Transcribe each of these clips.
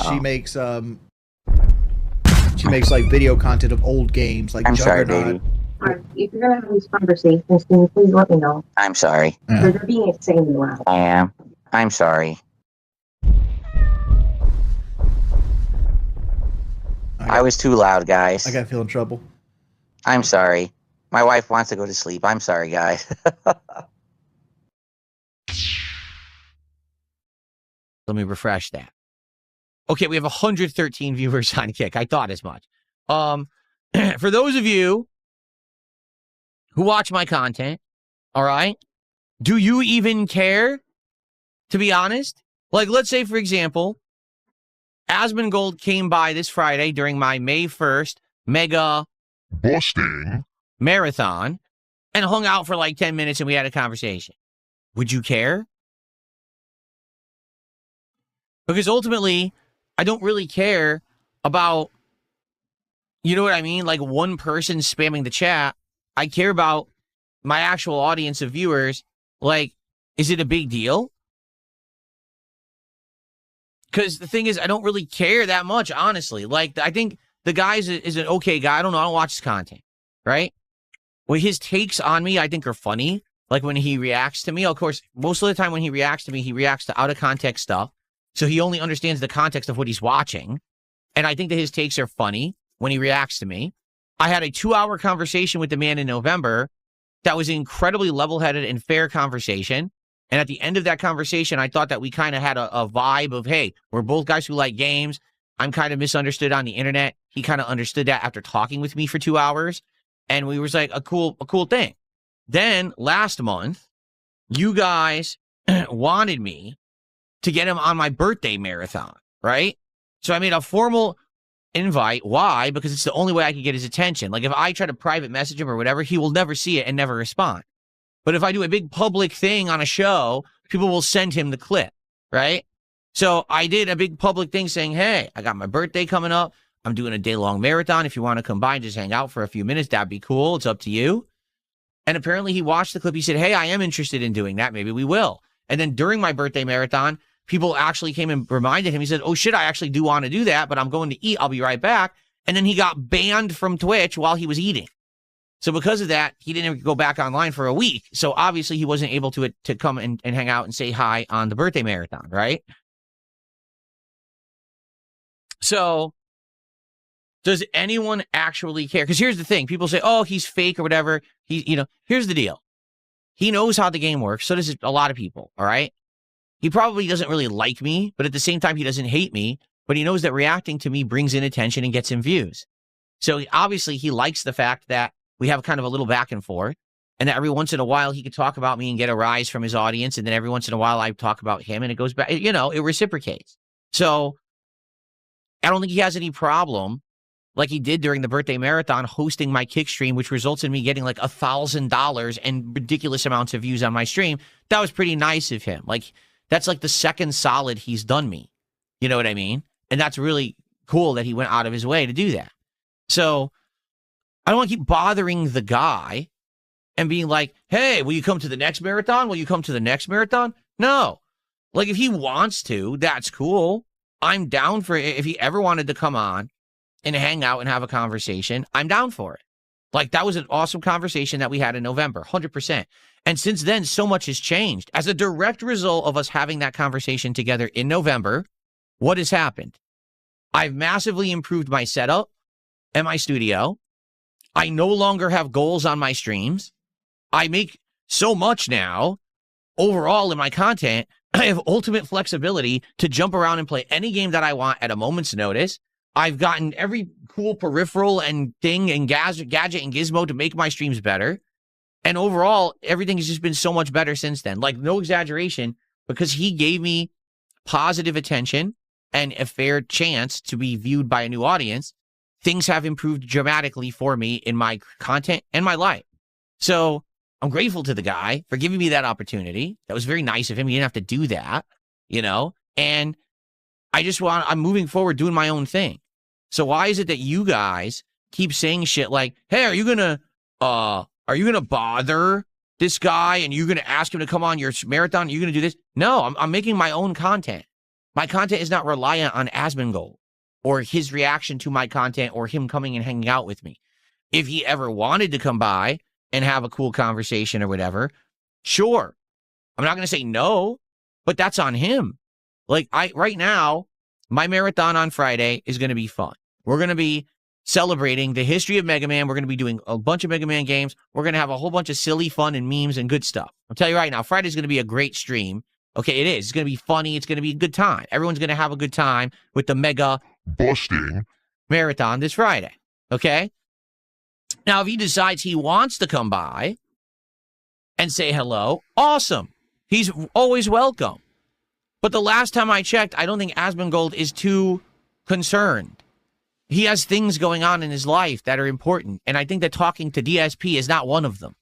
She makes like video content of old games, like I'm sorry, Juggernaut. baby. If you're gonna have these conversations, can you please let me know? I'm sorry. Yeah. They're being insanely loud. I am. I'm sorry. I was too loud, guys. I gotta feel in trouble. I'm sorry. My wife wants to go to sleep. I'm sorry, guys. Let me refresh that. Okay, we have 113 viewers on Kick. I thought as much. For those of you who watch my content, all right, do you even care? To be honest, like, let's say, for example, Asmongold came by this Friday during my May 1st mega busting marathon and hung out for like 10 minutes and we had a conversation. Would you care? Because ultimately, I don't really care about, you know what I mean? Like one person spamming the chat. I care about my actual audience of viewers. Like, is it a big deal? Because the thing is, I don't really care that much, honestly. Like, I think the guy is an okay guy. I don't know. I don't watch his content, right? Well, his takes on me, I think, are funny. Like, when he reacts to me, of course, most of the time when he reacts to me, he reacts to out-of-context stuff. So he only understands the context of what he's watching. And I think that his takes are funny when he reacts to me. I had a 2-hour conversation with the man in November that was an incredibly level-headed and fair conversation. And at the end of that conversation, I thought that we kind of had a vibe of, hey, we're both guys who like games. I'm kind of misunderstood on the internet. He kind of understood that after talking with me for 2 hours. And we was like a cool thing. Then last month, you guys wanted me to get him on my birthday marathon, right? So I made a formal invite. Why? Because it's the only way I could get his attention. Like if I try to private message him or whatever, he will never see it and never respond. But if I do a big public thing on a show, people will send him the clip, right? So I did a big public thing saying, hey, I got my birthday coming up. I'm doing a day-long marathon. If you want to come by and just hang out for a few minutes, that'd be cool. It's up to you. And apparently he watched the clip. He said, hey, I am interested in doing that. Maybe we will. And then during my birthday marathon, people actually came and reminded him. He said, oh, shit, I actually do want to do that, but I'm going to eat. I'll be right back. And then he got banned from Twitch while he was eating. So because of that, he didn't go back online for a week. So obviously he wasn't able to come and hang out and say hi on the birthday marathon, right? So does anyone actually care? Because here's the thing. People say, oh, he's fake or whatever. Here's the deal. He knows how the game works. So does a lot of people, all right? He probably doesn't really like me, but at the same time, he doesn't hate me. But he knows that reacting to me brings in attention and gets him views. So obviously he likes the fact that we have kind of a little back and forth, and that every once in a while he could talk about me and get a rise from his audience, and then every once in a while I talk about him, and it goes back, it reciprocates. So I don't think he has any problem, like he did during the birthday marathon, hosting my kick stream, which results in me getting like $1,000 and ridiculous amounts of views on my stream. That was pretty nice of him. Like, that's like the second solid he's done me. You know what I mean? And that's really cool that he went out of his way to do that. So I don't want to keep bothering the guy and being like, hey, will you come to the next marathon? Will you come to the next marathon? No. Like, if he wants to, that's cool. I'm down for it. If he ever wanted to come on and hang out and have a conversation, I'm down for it. Like, that was an awesome conversation that we had in November, 100%. And since then, so much has changed. As a direct result of us having that conversation together in November, what has happened? I've massively improved my setup and my studio. I no longer have goals on my streams. I make so much now overall in my content. I have ultimate flexibility to jump around and play any game that I want at a moment's notice. I've gotten every cool peripheral and thing and gadget and gizmo to make my streams better. And overall, everything has just been so much better since then. Like, no exaggeration, because he gave me positive attention and a fair chance to be viewed by a new audience. Things have improved dramatically for me in my content and my life. So I'm grateful to the guy for giving me that opportunity. That was very nice of him. He didn't have to do that, and I'm moving forward doing my own thing. So why is it that you guys keep saying shit like, hey, are you going to bother this guy and you're going to ask him to come on your marathon? Are you going to do this? No, I'm making my own content. My content is not reliant on Asmongold or his reaction to my content or him coming and hanging out with me. If he ever wanted to come by and have a cool conversation or whatever, sure. I'm not going to say no, but that's on him. Like, right now, my marathon on Friday is going to be fun. We're going to be celebrating the history of Mega Man. We're going to be doing a bunch of Mega Man games. We're going to have a whole bunch of silly fun and memes and good stuff. I'll tell you right now, Friday's going to be a great stream. Okay, it is. It's going to be funny. It's going to be a good time. Everyone's going to have a good time with the Mega Busting Marathon this Friday. Okay? Now, if he decides he wants to come by and say hello, awesome. He's always welcome. But the last time I checked, I don't think Asmongold is too concerned. He has things going on in his life that are important, and I think that talking to DSP is not one of them.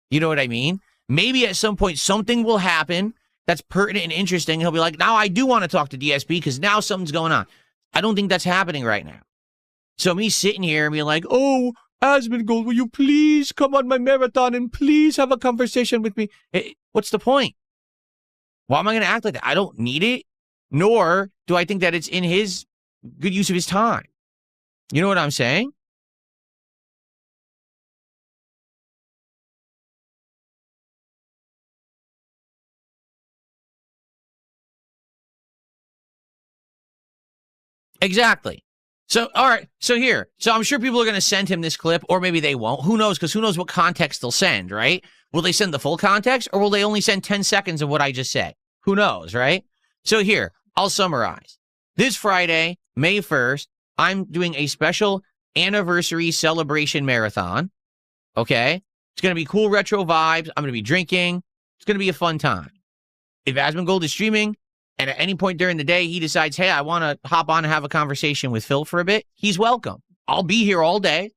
You know what I mean? Maybe at some point something will happen that's pertinent and interesting. He'll be like, now I do want to talk to DSP because now something's going on. I don't think that's happening right now. So me sitting here and being like, oh, Asmongold, will you please come on my marathon and please have a conversation with me? What's the point? Why am I going to act like that? I don't need it, nor do I think that it's in his good use of his time. You know what I'm saying? Exactly. So, all right. So here. So I'm sure people are going to send him this clip, or maybe they won't. Who knows? Because who knows what context they'll send, right? Will they send the full context, or will they only send 10 seconds of what I just said? Who knows, right? So here, I'll summarize. This Friday, May 1st, I'm doing a special anniversary celebration marathon. Okay? It's going to be cool retro vibes. I'm going to be drinking. It's going to be a fun time. If Asmongold is streaming, and at any point during the day, he decides, hey, I want to hop on and have a conversation with Phil for a bit, he's welcome. I'll be here all day.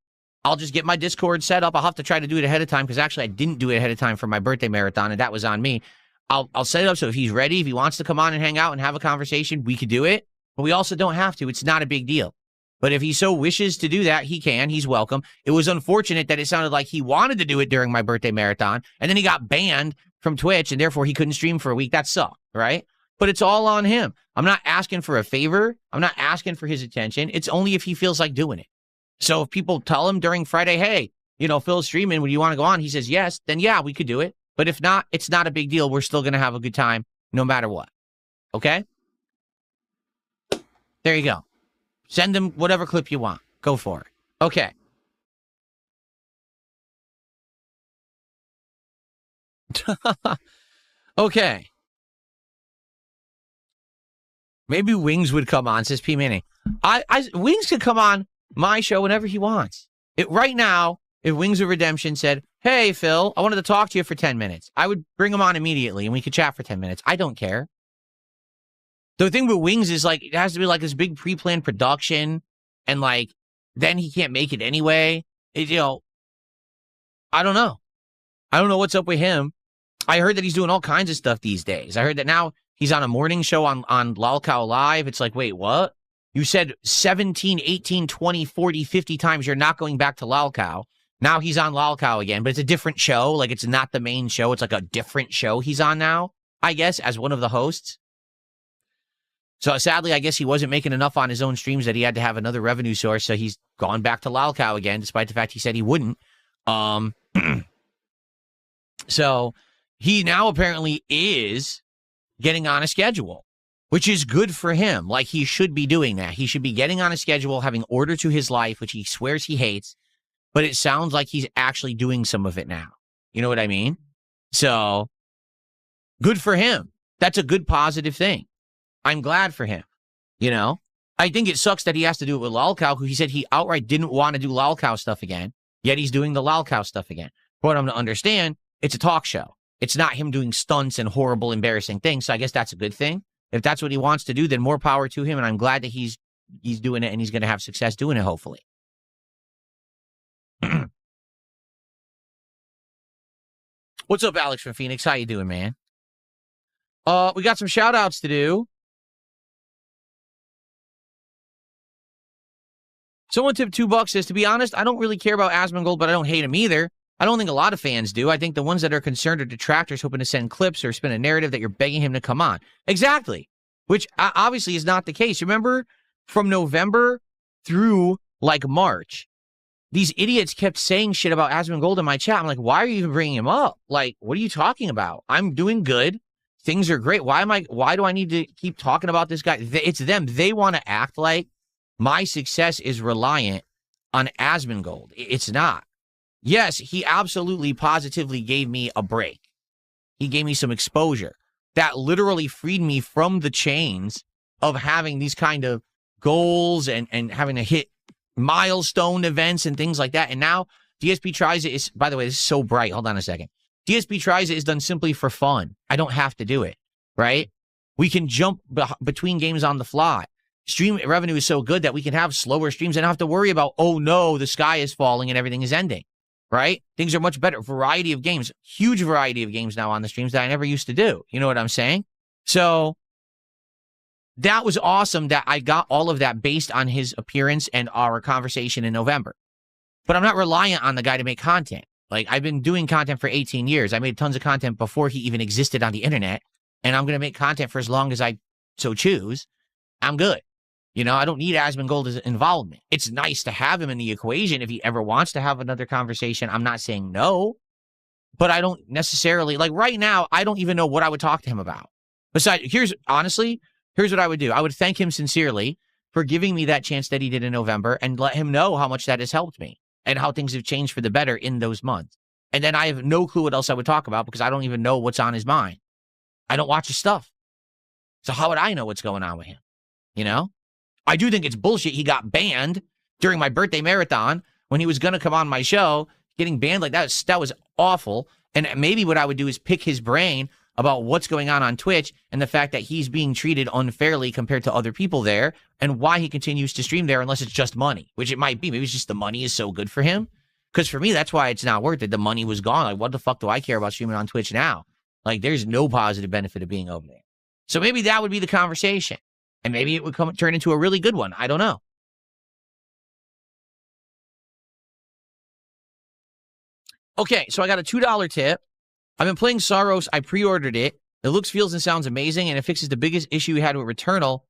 I'll just get my Discord set up. I'll have to try to do it ahead of time because actually I didn't do it ahead of time for my birthday marathon, and that was on me. I'll set it up so if he's ready, if he wants to come on and hang out and have a conversation, we could do it. But we also don't have to. It's not a big deal. But if he so wishes to do that, he can. He's welcome. It was unfortunate that it sounded like he wanted to do it during my birthday marathon, and then he got banned from Twitch, and therefore he couldn't stream for a week. That sucked, right? But it's all on him. I'm not asking for a favor. I'm not asking for his attention. It's only if he feels like doing it. So if people tell him during Friday, hey, you know, Phil's streaming, would you want to go on? He says yes, then yeah, we could do it. But if not, it's not a big deal. We're still going to have a good time no matter what. Okay? There you go. Send them whatever clip you want. Go for it. Okay. Okay. Maybe Wings would come on, says P. Manning. Wings could come on my show whenever he wants. Right now, if Wings of Redemption said, hey, Phil, I wanted to talk to you for 10 minutes, I would bring him on immediately and we could chat for 10 minutes. I don't care. The thing with Wings is, like, it has to be, like, this big pre-planned production, and, like, then he can't make it anyway. You know, I don't know. I don't know what's up with him. I heard that he's doing all kinds of stuff these days. I heard that now he's on a morning show on Lalcow Live. It's like, wait, what? You said 17, 18, 20, 40, 50 times you're not going back to Lalcow. Now he's on Lalcow again, but it's a different show. Like, it's not the main show. It's like a different show he's on now, I guess, as one of the hosts. So sadly, I guess he wasn't making enough on his own streams that he had to have another revenue source. So he's gone back to Lalcow again, despite the fact he said he wouldn't. So he now apparently is getting on a schedule, which is good for him. Like, he should be doing that. He should be getting on a schedule, having order to his life, which he swears he hates. But it sounds like he's actually doing some of it now. You know what I mean? So good for him. That's a good positive thing. I'm glad for him, you know? I think it sucks that he has to do it with Lalcow, who he said he outright didn't want to do Lalcow stuff again, yet he's doing the Lalcow stuff again. But I'm to understand, it's a talk show. It's not him doing stunts and horrible, embarrassing things, so I guess that's a good thing. If that's what he wants to do, then more power to him, and I'm glad that he's doing it, and he's going to have success doing it, hopefully. What's up, Alex from Phoenix? How you doing, man? We got some shout-outs to do. Someone tipped $2, says, to be honest, I don't really care about Asmongold, but I don't hate him either. I don't think a lot of fans do. I think the ones that are concerned are detractors hoping to send clips or spin a narrative that you're begging him to come on. Exactly. which obviously is not the case. Remember, from November through like March, these idiots kept saying shit about Asmongold in my chat. I'm like, why are you even bringing him up? Like, what are you talking about? I'm doing good. Things are great. Why do I need to keep talking about this guy? It's them. They want to act like my success is reliant on Asmongold. It's not. Yes, he absolutely positively gave me a break. He gave me some exposure that literally freed me from the chains of having these kind of goals and having to hit milestone events and things like that. And now DSP Tries It is, by the way, this is so bright. Hold on a second. DSP Tries It is done simply for fun. I don't have to do it, right? We can jump between games on the fly. Stream revenue is so good that we can have slower streams and not have to worry about, oh no, the sky is falling and everything is ending, right? Things are much better. Variety of games, huge variety of games now on the streams that I never used to do. You know what I'm saying? So that was awesome that I got all of that based on his appearance and our conversation in November. But I'm not reliant on the guy to make content. Like, I've been doing content for 18 years. I made tons of content before he even existed on the internet. And I'm going to make content for as long as I so choose. I'm good. You know, I don't need Asmongold's involvement. It's nice to have him in the equation if he ever wants to have another conversation. I'm not saying no. But I don't necessarily, like right now, I don't even know what I would talk to him about. Besides, here's what I would do. I would thank him sincerely for giving me that chance that he did in November and let him know how much that has helped me and how things have changed for the better in those months. And then I have no clue what else I would talk about because I don't even know what's on his mind. I don't watch his stuff. So how would I know what's going on with him? You know? I do think it's bullshit he got banned during my birthday marathon when he was going to come on my show. Getting banned like that was awful. And maybe what I would do is pick his brain about what's going on Twitch and the fact that he's being treated unfairly compared to other people there and why he continues to stream there unless it's just money, which it might be. Maybe it's just the money is so good for him. Because for me, that's why it's not worth it. The money was gone. Like, what the fuck do I care about streaming on Twitch now? Like, there's no positive benefit of being over there. So maybe that would be the conversation. And maybe it would turn into a really good one. I don't know. Okay, so I got a $2 tip. I've been playing Soros. I pre-ordered it. It looks, feels, and sounds amazing, and it fixes the biggest issue we had with Returnal,